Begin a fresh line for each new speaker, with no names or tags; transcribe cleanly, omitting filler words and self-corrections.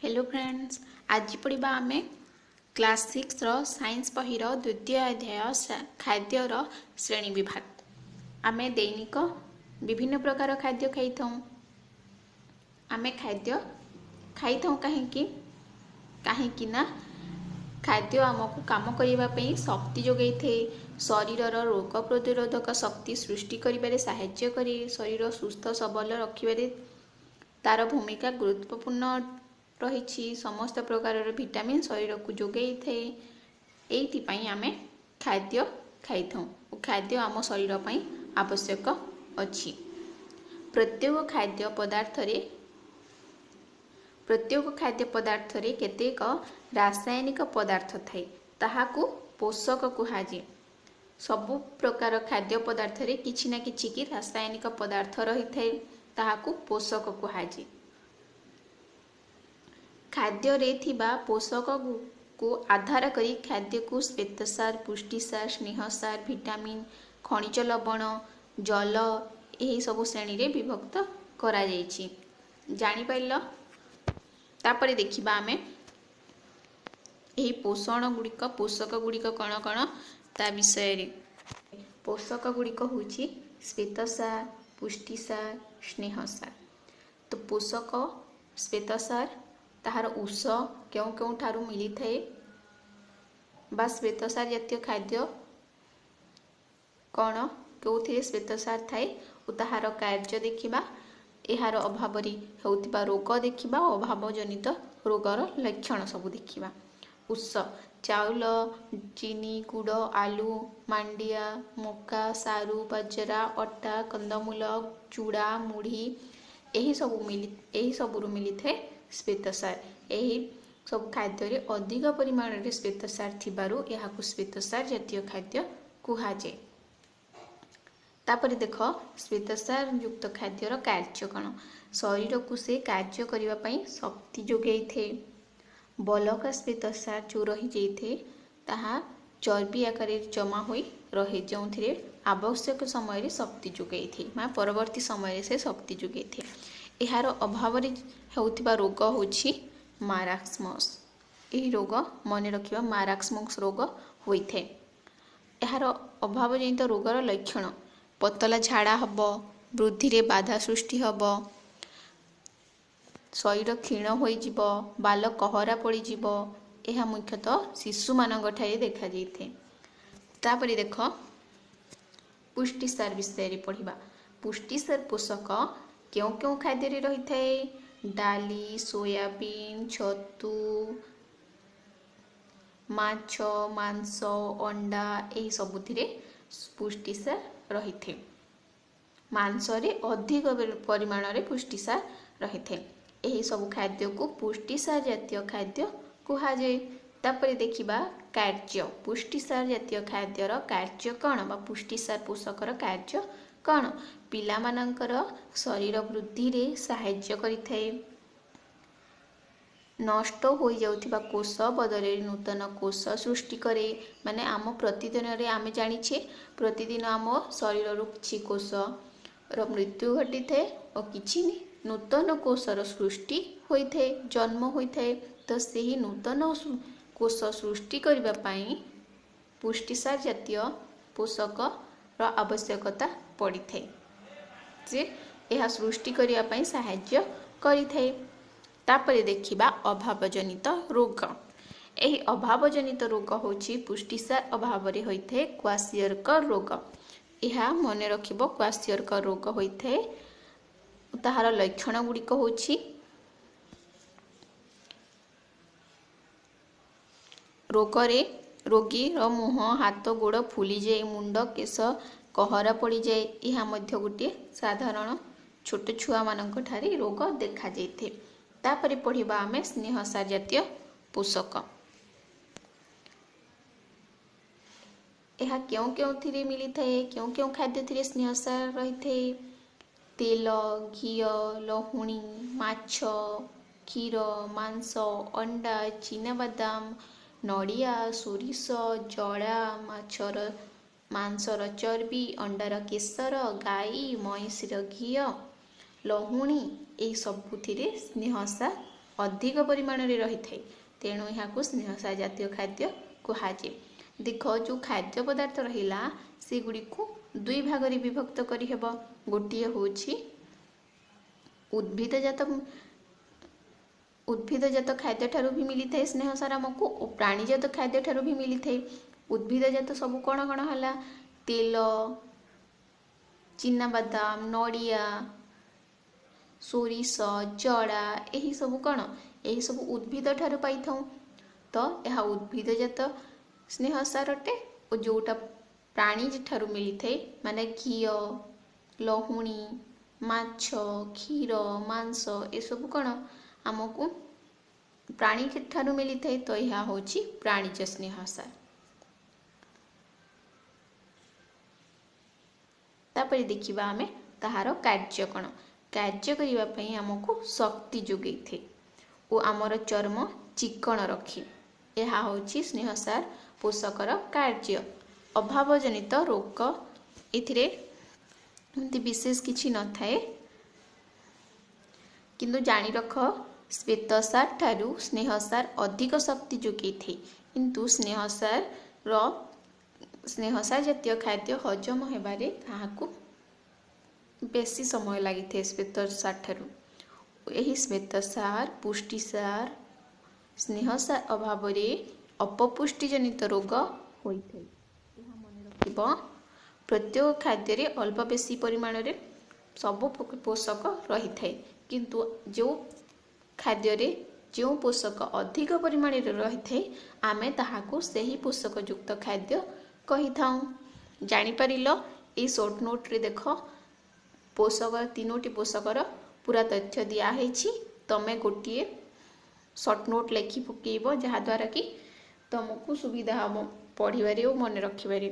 Hello friends, आज पढ़ा आम क्लास 6 रो साइंस बहिर द्वितीय अध्याय खाद्यर श्रेणी विभाग। आम दैनिक विभिन्न प्रकार खाद्य खाई आम खाद्य खाई कहीं खाद्य आमको काम करने शक्ति जोगाई थे। शरीर रोग प्रतिरोधक शक्ति सृष्टि करिबारे सहाय्य करे। शरीर सुस्थ सबल रखिबारे तार भूमिका गुरुत्वपूर्ण रही। समस्त प्रकार विटामिन शरीर को जोगाई थे। एइथिपाई आमे खाद्य खाई खाद्य आम शरीर पर आवश्यक अछि। प्रत्येक खाद्य पदार्थ रे केतेक रासायनिक पदार्थ थाए ताहाकू पोषक कुहाजे। सबु प्रकार खाद्य पदार्थ रे किछि ना किछि की रासायनिक पदार्थ रही थाए ताहाकू पोषक कुहाजे। खाद्य रे थिबा पोषक को आधार करी खाद्य को श्वेतसार, पुष्टिसार, स्नेहसार, विटामिन, खनिज लवण, जल यही सब श्रेणी रे विभक्त करा जायछि। जानि पाइल। तापरे देखिबा आमे एही पोषक गुड़िक कण कण ता विषय रे। पोषक गुड़िक होछि श्वेतसार, पुष्टिसार, स्नेहसार। तो पोषक श्वेतसार ताहार उस क्यों क्यों ठारू मिली थाए बा श्वेतसार जातीय खाद्य कौन क्यों श्वेतसार थाए और ताहार कार्य देखिबा। एहार अभाव होतिबा रोग देखिबा। अभाव जनित रोगर लक्षण सब देखिबा। उस चाउल, चीनी, गुड़, आलू, मांडिया, मका, सारू, बाजरा, अटा, कंदमूल, चूड़ा, मुढ़ी यही सबुरु मिली थे श्वेतसार। यही सब खाद्य रे अधिक परिमाण रे श्वेतसार थिबारु एहाकु श्वेतसार जातीय खाद्य कुहाजे। तापरे देख श्वेतसार युक्त खाद्यर कार्य कण। शरीर को से कार्य करिवा पई शक्ति जोगाई थे। बलका श्वेतसार जो रही जाइथे ताहा चर्बी आकार जमा होई रहे जोंथिरे आवश्यक समय रे शक्ति जोगाई थे। परवर्ती समय से शक्ति जोगाई थे। एहार अभाव रे हेउथिबा रोग होछि माराक्समस। एही रोग मन रखिबा माराक्समस रोग होइथे। एहार अभाव जनित रोगर लक्षण पतला झाड़ा हब, वृद्धि रे बाधा सृष्टि हब, शरीर क्षीण होई जिवो, बाल कहरा पड़ी जिवो। एहा मुख्यतः शिशु मानक ठारे देखा जाइथे। तापरे देख पुष्टिसार विषय रे पढ़िबा। पुष्टिसार पोषक क्यों क्यों खाद्य रे रही थाए डाली, सोयाबीन, छतु, माछ, मांस, अंडा यही सबुथिरे पुष्टिसार रही थे। मांस रे अधिक परिमाण रे पुष्टिसार रही थे। यही सब खाद्य को पुष्टिसार जातीय खाद्य कुहाजे। तापरे देखिबा कार्य। पुष्टिसार जातीय खाद्यर कार्य कौन बा पुष्टिसार पोषकर कार्य कौन। पिला मानकर शरीर वृद्धि रे सहाय्य करिथाए। नष्ट हो जाउथिबा कोष बदले नूतन कोष सृष्टि करे। माने आम प्रतिदिन रे आमे जानिछे प्रतिदिन आम शरीर रो किछि कोष रो मृत्यु घटी थे और किछि नूतन कोषर सृष्टि होइथे, जन्म होइथे। तो सेही नूतन कोष सृष्टि करिबा पई पुष्टिसार जातीय पोषक रो आवश्यकता पड़िथे। जे एहा सृष्टि करिया पई सहाय्य करिथे। तापरे देखिबा अभाव जनित रोग। एही अभाव जनित रोग होछि पुष्टिसार अभाव रे होइथे क्वासियरकर रोग। एहा मने रखिबो क्वासियरकर रोग होइथे। ताहार लक्षण गुड़िक होछि रोगरे रोगी रो मुह, हाथ, गोड़ फुली जाए, मुंड केश कहरा पड़ी जाए। यह मध्य गोटे साधारण छोट छुआ मानक ठारे रोग देखा जाइथे। तापरे पढ़िबा आमे स्नेहसार जातीय पोषक। यह क्यों क्यों थिरे मिली थाए क्यों क्यों खाद्य थिरे स्नेहसार रही थे तेल, घी, लहुणी, माछ, क्षीर, मांस, अंडा, चीनाबादाम, नड़िया, सोरिष, जड़ा, मांसर चर्बी, अंडार केसर, गाई, मईंसर घी, लहुणी यही सबुथिरे स्नेहसार ଅଧିକ ପରିମାଣରେ ରହିଥାଏ, ତେଣୁ ଏହାକୁ ସ୍ନେହସାର ଜାତୀୟ ଖାଦ୍ୟ କୁହାଯାଏ। ଦେଖ, ଯେଉଁ ଖାଦ୍ୟ ପଦାର୍ଥ ରହିଲା ସେଗୁଡ଼ିକୁ ଦୁଇ ଭାଗରେ ବିଭକ୍ତ କରିହେବ। ଗୋଟିଏ ହେଉଛି ଉଦ୍ଭିଦଜାତ ଖାଦ୍ୟ ଠାରୁ ବି ମିଳିଥାଏ ସ୍ନେହସାର ଆମକୁ, ଓ ପ୍ରାଣୀଜାତ ଖାଦ୍ୟ ଠାରୁ ବି ମିଳିଥାଏ। ଉଦ୍ଭିଦଜାତ ସବୁ କ'ଣ କ'ଣ ହେଲା? ତେଲ, ଚିନାବାଦାମ, ନଡ଼ିଆ, ସୋରିଷ, ଜଡ଼ା, ଏହି ସବୁ କ'ଣ? ଏହି ସବୁ ଉଦ୍ଭିଦ ଠାରୁ ପାଇଥାଉ। ତ ଏହା ଉଦ୍ଭିଦଜାତ ସ୍ନେହସାର ଅଟେ। ଓ ଯେଉଁଟା ପ୍ରାଣୀ ଠାରୁ ମିଳିଥାଏ, ମାନେ ଘିଅ, ଲହୁଣୀ, ମାଛ, କ୍ଷୀର, ମାଂସ, ଏସବୁ କ'ଣ ଆମକୁ ପ୍ରାଣୀ ଠାରୁ ମିଳିଥାଏ। ତ ଏହା ହେଉଛି ପ୍ରାଣୀଜ ସ୍ନେହସାର। ତାପରେ ଦେଖିବା ଆମେ ତାହାର କାର୍ଯ୍ୟ କ'ଣ। କାର୍ଯ୍ୟ କରିବା ପାଇଁ ଆମକୁ ଶକ୍ତି ଯୋଗାଇଥାଏ ଓ ଆମର ଚର୍ମ ଚିକ୍କଣ ରଖେ। ଏହା ହେଉଛି ସ୍ନେହସାର ପୋଷକର କାର୍ଯ୍ୟ। ଅଭାବଜନିତ ରୋଗ, ଏଥିରେ ଏମିତି ବିଶେଷ କିଛି ନଥାଏ, କିନ୍ତୁ ଜାଣି ରଖ ଶ୍ଵେତସାର ଠାରୁ ସ୍ନେହସାର ଅଧିକ ଶକ୍ତି ଯୋଗାଇଥାଏ। କିନ୍ତୁ ସ୍ନେହସାର ଜାତୀୟ ଖାଦ୍ୟ ହଜମ ହେବାରେ ତାହାକୁ ବେଶୀ ସମୟ ଲାଗିଥାଏ ଶ୍ଵେତସାର ଠାରୁ। ଏହି ଶ୍ଵେତସାର, ପୁଷ୍ଟିସାର, ସ୍ନେହସାର ଅଭାବରେ ଅପପୁଷ୍ଟିଜନିତ ରୋଗ ହୋଇଥାଏ। ଏହା ମନେ ରଖିବ, ପ୍ରତ୍ୟେକ ଖାଦ୍ୟରେ ଅଳ୍ପ ବେଶୀ ପରିମାଣରେ ସବୁ ପୋଷକ ରହିଥାଏ, କିନ୍ତୁ ଯେଉଁ ଖାଦ୍ୟରେ ଯେଉଁ ପୋଷକ ଅଧିକ ପରିମାଣରେ ରହିଥାଏ ଆମେ ତାହାକୁ ସେହି ପୋଷକଯୁକ୍ତ ଖାଦ୍ୟ କହିଥାଉ। ଜାଣିପାରିଲ? ଏଇ ସର୍ଟ ନୋଟ୍ରେ ଦେଖ, ତିନୋଟି ପୋଷକର ପୁରା ତଥ୍ୟ ଦିଆହେଇଛି। ତମେ ଗୋଟିଏ ସର୍ଟ ନୋଟ୍ ଲେଖି ପକାଇବ, ଯାହାଦ୍ୱାରା କି ତୁମକୁ ସୁବିଧା ହେବ ପଢ଼ିବାରେ ଓ ମନେ ରଖିବାରେ।